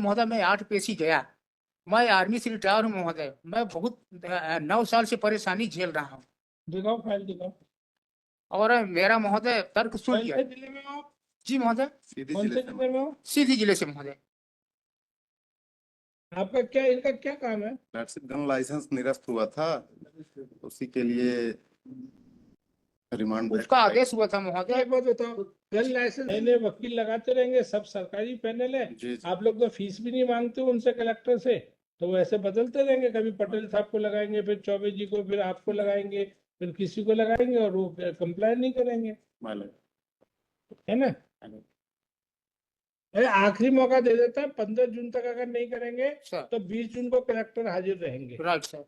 महोदय मैं 8 पेशी गया। मैं आर्मी से रिटायर हूँ महोदय। मैं बहुत 9 साल से परेशानी झेल रहा हूँ। दिखाओ, फाइल दिखाओ। और मेरा महोदय तर्क सुन कौन लिया। से जिले में हो आप? जी महोदय, कौन से जिले में हो? सीधी जिले से महोदय। आपका क्या, इनका क्या काम है? गन लाइसेंस निरस्त हुआ था, उसी के लिए रिमांड उसका आदेश हुआ था महोदय। एक बात बताओ, गन लाइसेंस नए वकील लगाते रहेंगे, सब सरकारी पैनल है। जी। आप लोग तो फीस भी नहीं मांगते हो उनसे, कलेक्टर से, तो वो ऐसे बदलते रहेंगे। कभी पटेल साहब को लगाएंगे, फिर चौबे जी को, फिर आपको लगाएंगे, फिर किसी को लगाएंगे, और वो कंप्लाई नहीं करेंगे, है ना? अरे आखिरी मौका दे देता है, 15 जून तक अगर नहीं करेंगे सर। तो 20 जून को कलेक्टर हाजिर रहेंगे। Right sir.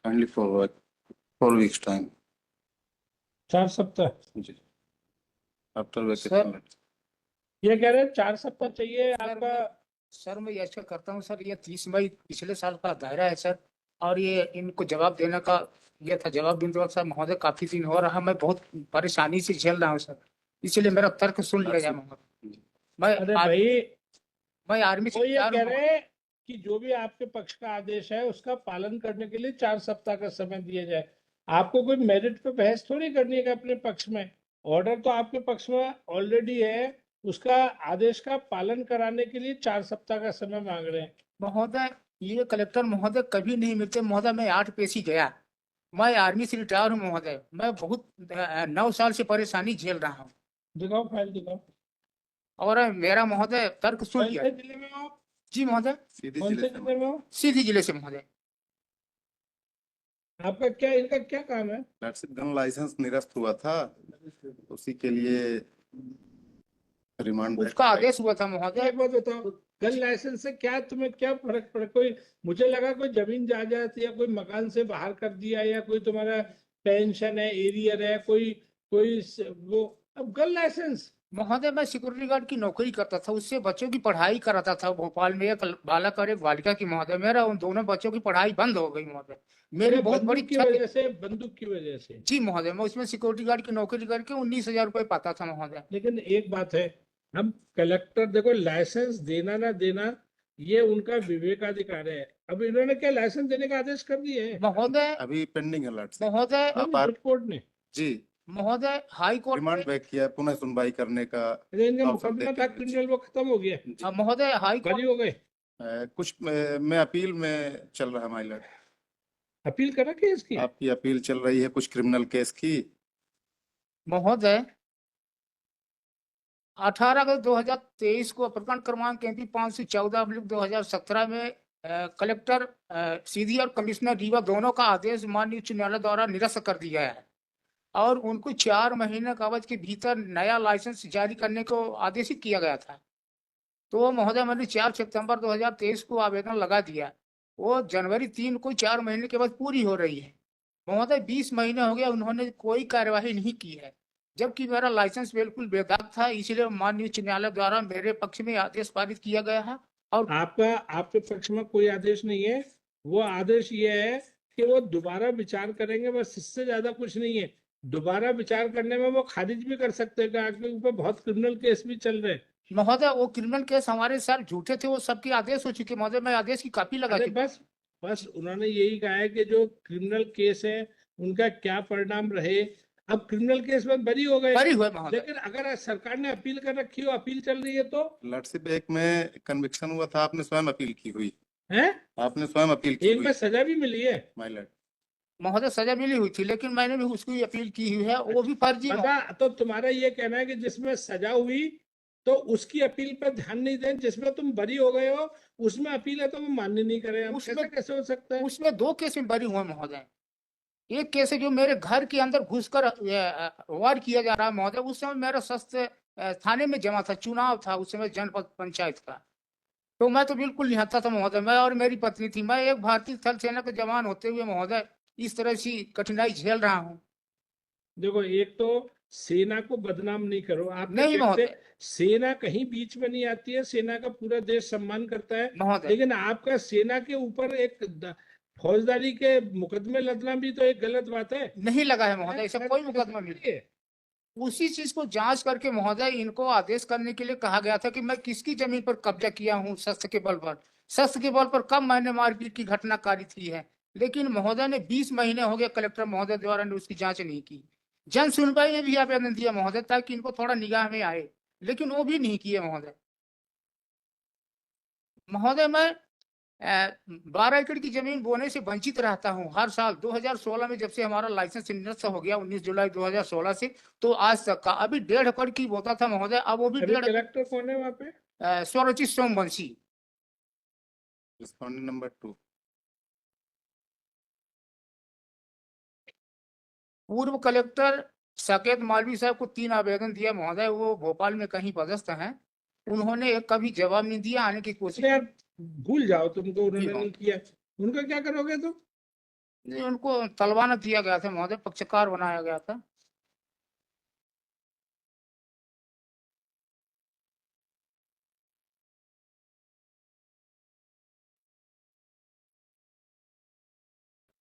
kindly for 4 weeks time. 4 सप्ताह जी, आफ्टर सर। वेकेशन। ये कह रहे हैं 4 सप्ताह चाहिए आपका। सर मैं ऐसा करता हूँ सर, ये 30 मई पिछले साल का दायरा है सर, और ये इनको जवाब देने का ये था। जवाब देने के बाद सर महोदय काफी दिन हो रहा, मैं बहुत परेशानी से झेल रहा हूँ सर, इसलिए मेरा तर्क सुन लिया जाए महोदय। अरे भाई, मैं आर्मी से वो ये रिटायर कह हूँ। रहे हैं कि जो भी आपके पक्ष का आदेश है उसका पालन करने के लिए 4 सप्ताह का समय दिया जाए। आपको कोई मेरिट पे बहस थोड़ी करनी है कि अपने पक्ष में। ऑर्डर तो आपके पक्ष में ऑलरेडी है, उसका आदेश का पालन कराने के लिए 4 सप्ताह का समय मांग रहे हैं। महोदय ये कलेक्टर महोदय कभी नहीं मिलते महोदय। मैं 8 पेशी गया। मैं आर्मी से रिटायर हूँ महोदय। मैं बहुत 9 साल से परेशानी झेल रहा हूँ। दिखाओ, फाइल दिखाओ। और मेरा महोदय तर्क सुन कौन लिया। से जिले में हो आप? जी महोदय, कौन से जिले में हो? सीधी जिले से महोदय। आपका क्या, इनका क्या काम है? गन लाइसेंस निरस्त हुआ था, उसी के लिए रिमांड। उसका आदेश हुआ था महोदय। एक बात बताओ, गन लाइसेंस से क्या तुम्हें क्या फर्क पड़ा? कोई, मुझे लगा कोई जमीन जायदाद या कोई मकान से बाहर कर दिया, या कोई तुम्हारा पेंशन है, एरियर है, कोई कोई वो। अब गन लाइसेंस। महोदय मैं सिक्योरिटी गार्ड की नौकरी करता था, उससे बच्चों की पढ़ाई कराता था भोपाल में। एक बालक और एक बालिका की महोदय। मेरा उन दोनों बच्चों की पढ़ाई बंद हो गई महोदय। मेरी बहुत बड़ी की वजह से, बंदूक की वजह से। जी महोदय, मैं उसमें सिक्योरिटी गार्ड की नौकरी करके 19,000 रुपए पाता था महोदय। लेकिन एक बात है, हम कलेक्टर, देखो लाइसेंस देना ना देना ये उनका विवेकाधिकार है। अब इन्होंने क्या लाइसेंस देने का आदेश कर दिए है महोदय। अभी पेंडिंग है महोदय कोर्ट ने। जी महोदय हाई कोर्ट रिमांड बैक किया, पुनः सुनवाई करने का। इनका मुकदमा था क्रिमिनल, वो खत्म हो गया महोदय हाई कोर्ट बरी हो गए। कुछ में अपील में चल रहा है माइलर। अपील करा केस की? आपकी अपील चल रही है कुछ क्रिमिनल केस की। महोदय 18 अगस्त 2023 को प्रकरण क्रमांक MP 514/2017 में कलेक्टर सीधी और कमिश्नर रीवा दोनों का आदेश माननीय उच्च न्यायालय द्वारा निरस्त कर दिया है, और उनको 4 महीने का अवधि के भीतर नया लाइसेंस जारी करने को आदेशित किया गया था। तो महोदय मैंने 4 सितंबर 2023 को आवेदन लगा दिया। वो जनवरी 3 को 4 महीने के बाद पूरी हो रही है महोदय। 20 महीने हो गए, उन्होंने कोई कार्यवाही नहीं की है, जबकि मेरा लाइसेंस बिल्कुल बेदाग था। इसलिए माननीय उच्च न्यायालय द्वारा मेरे पक्ष में आदेश पारित किया गया है। और आपका, आपके पक्ष में कोई आदेश नहीं है। वो आदेश ये है कि वो दोबारा विचार करेंगे, बस इससे ज्यादा कुछ नहीं है। दोबारा विचार करने में वो खारिज भी कर सकते हैं कि आपके ऊपर बहुत क्रिमिनल केस भी चल रहे हैं। महोदय वो क्रिमिनल केस हमारे सर झूठे थे, वो सबके आदेश हो चुके महोदय। मैं आदेश की कॉपी लगा अरे दी। बस उन्होंने यही कहा है कि जो क्रिमिनल केस है उनका क्या परिणाम रहे। अब क्रिमिनल केस में बरी हो गए, बरी हुए महोदय। लेकिन अगर सरकार ने अपील कर रखी हो, अपील चल रही है तो लॉर्डशिप एक में कन्विक्शन हुआ था, आपने स्वयं अपील की हुई है। आपने स्वयं अपील की एक में सजा भी मिली है माइलर। महोदय सजा मिली हुई थी, लेकिन मैंने भी उसकी अपील की हुई है, वो भी फर्जी। पता तो तुम्हारा ये कहना है कि जिसमें सजा हुई तो उसकी अपील पर ध्यान नहीं दें, जिसमें तुम बरी हो गए हो उसमें अपील है तो वो मान्य नहीं करें। हम कैसे हो सकता है? उसमें 2 केस में बरी हुए महोदय। एक केस है जो मेरे घर के अंदर घुसकर वार किया जा रहा है महोदय। उस समय मेरा शस्त्र थाने में जमा था, चुनाव था उस समय जनपद पंचायत का, तो मैं तो बिल्कुल निहत्था था महोदय। मैं और मेरी पत्नी थी। मैं एक भारतीय थल सेना के जवान होते हुए महोदय इस तरह से कठिनाई झेल रहा हूँ। देखो, एक तो सेना को बदनाम नहीं करो आप। नहीं महोदय, सेना कहीं बीच में नहीं आती है, सेना का पूरा देश सम्मान करता है महोदय। लेकिन आपका सेना के ऊपर एक फौजदारी के मुकदमे लदना भी तो एक गलत बात है। नहीं लगा है महोदय, ऐसा कोई मुकदमा नहीं है। उसी चीज को जांच करके महोदय इनको आदेश करने के लिए कहा गया था कि मैं किसकी जमीन पर कब्जा किया हूँ शस्त्र के बल पर। शस्त्र के बल पर कब मैंने मारपीट की घटना कारित की है। लेकिन महोदय ने 20 महीने हो गए कलेक्टर महोदय द्वारा ने उसकी जांच नहीं की। जन सुनवाई में भी आवेदन दिया महोदय ताकि इनको थोड़ा निगाह में आए, लेकिन वो भी नहीं किए महोदय। महोदय मैं 12 एकड़ की जमीन बोने से वंचित रहता हूं हर साल। 2016 में जब से हमारा लाइसेंस निरस्त हो गया 19 जुलाई 2016 से, तो आज तक का अभी 1.5 एकड़ की बोता था महोदय, अब वो भी अभी 1.5 कलेक्टर कौन है वहाँ पे? स्वरचित सोमवंशी। Respondent number 2। पूर्व कलेक्टर साकेत मालवी साहब को 3 आवेदन दिया महोदय, वो भोपाल में कहीं पदस्थ हैं। उन्होंने एक कभी जवाब नहीं दिया, आने की कोशिश अरे यार भूल जाओ, तुमको उन्होंने हाँ। नहीं किया, उनका क्या करोगे तुम? नहीं, उनको तलवाना दिया गया था महोदय, पक्षकार बनाया गया था।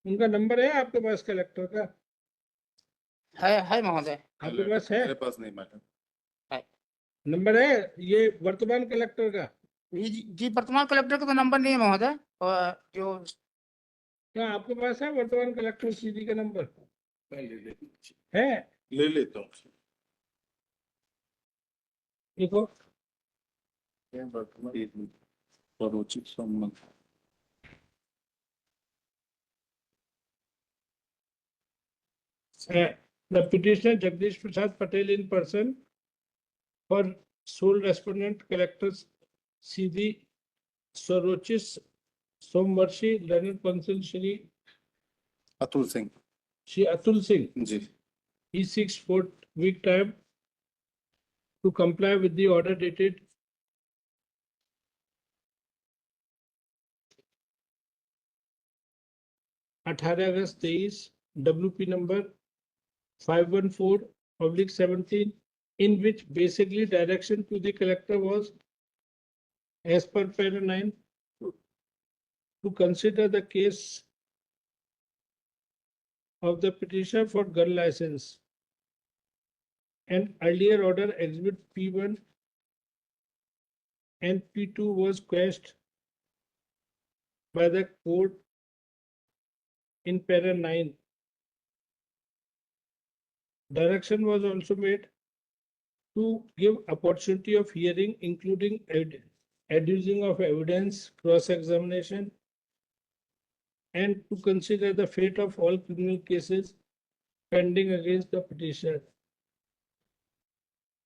उनका नंबर है आपके पास कलेक्टर का? है महोदय। आपके पास है मेरे पास नहीं मैडम। नंबर है ये वर्तमान कलेक्टर का? जी वर्तमान कलेक्टर का तो नंबर नहीं है महोदय, और जो क्या आपके पास है वर्तमान कलेक्टर सीडी का नंबर? है? ले लेता हूँ। देखो स्वरोचित संबंध। the petitioner Jagdish Prasad Patel in person for sole respondent collectors CD Sorochis Somvarshi Learned Counsel Shri Atul Singh Atul Singh. Ji. He seeks 4-week time to comply with the order dated 18 August 23, WP number 514/17, in which basically direction to the collector was, as per para 9, to consider the case of the petitioner for gun license. An earlier order exhibit P1 and P2 was quashed by the court in para 9. Direction was also made to give opportunity of hearing, including adducing of evidence, cross-examination, and to consider the fate of all criminal cases pending against the petitioner.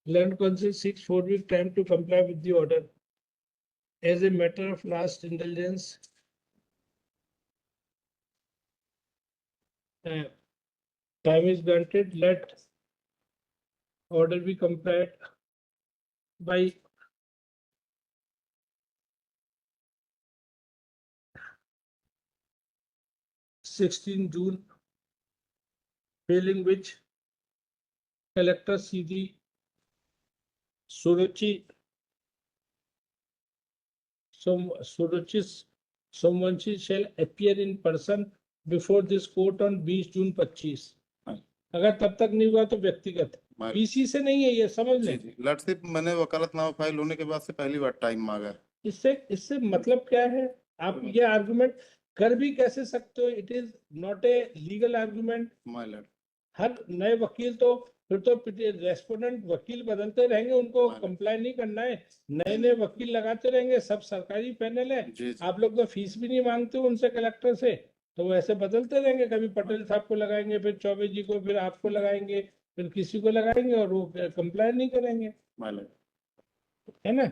Land Council seeks 4-week time to comply with the order. As a matter of last indulgence, time is granted. Let order be complied by June 16, failing which Collector CD Sorochis Somvanshi shall appear in person before this court on 20 June 25। अगर तब तक नहीं हुआ तो व्यक्तिगत, PC से नहीं है, ये समझ लें। लॉर्डशिप मैंने वकालतनामा फाइल होने के बाद से पहली बार टाइम मांगा। इससे मतलब क्या है? आप ये आर्गुमेंट कर भी कैसे सकते हो? It is not a legal argument my lord. हर नए वकील तो फिर तो रेस्पोंडेंट वकील बदलते रहेंगे, उनको कंप्लाई नहीं करना है, नए नए वकील लगाते रहेंगे। सब सरकारी पैनल है, आप लोग तो फीस भी नहीं मांगते हो उनसे कलेक्टर से, तो वैसे बदलते रहेंगे। कभी पटेल साहब को लगाएंगे, फिर चौबे जी को, फिर आपको लगाएंगे, फिर किसी को लगाएंगे और वो कंप्लाई नहीं करेंगे, है ना?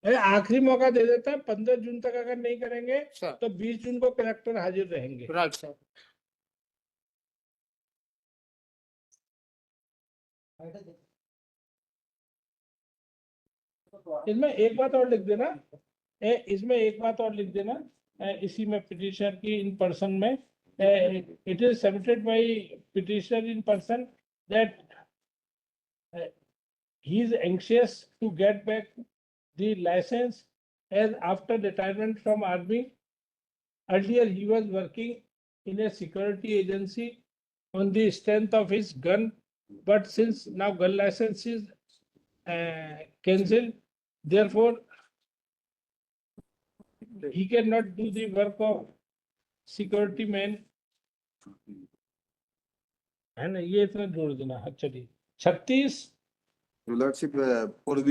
आखिरी मौका दे देता है, 15 जून तक अगर नहीं करेंगे तो 20 जून को कलेक्टर हाजिर रहेंगे। Right sir. इसमें एक बात और लिख देना, इसमें एक बात और लिख देना, इसी में पिटिशनर की इन पर्सन में, it is submitted by petitioner in person that he is anxious to get back the license as after retirement from army. Earlier he was working in a security agency on the strength of his gun but since now gun license is cancelled, therefore he cannot do the work of security man. है ना, ये इतना जोड़ देना। हाँ, चलिए 36 Your Lordship, for the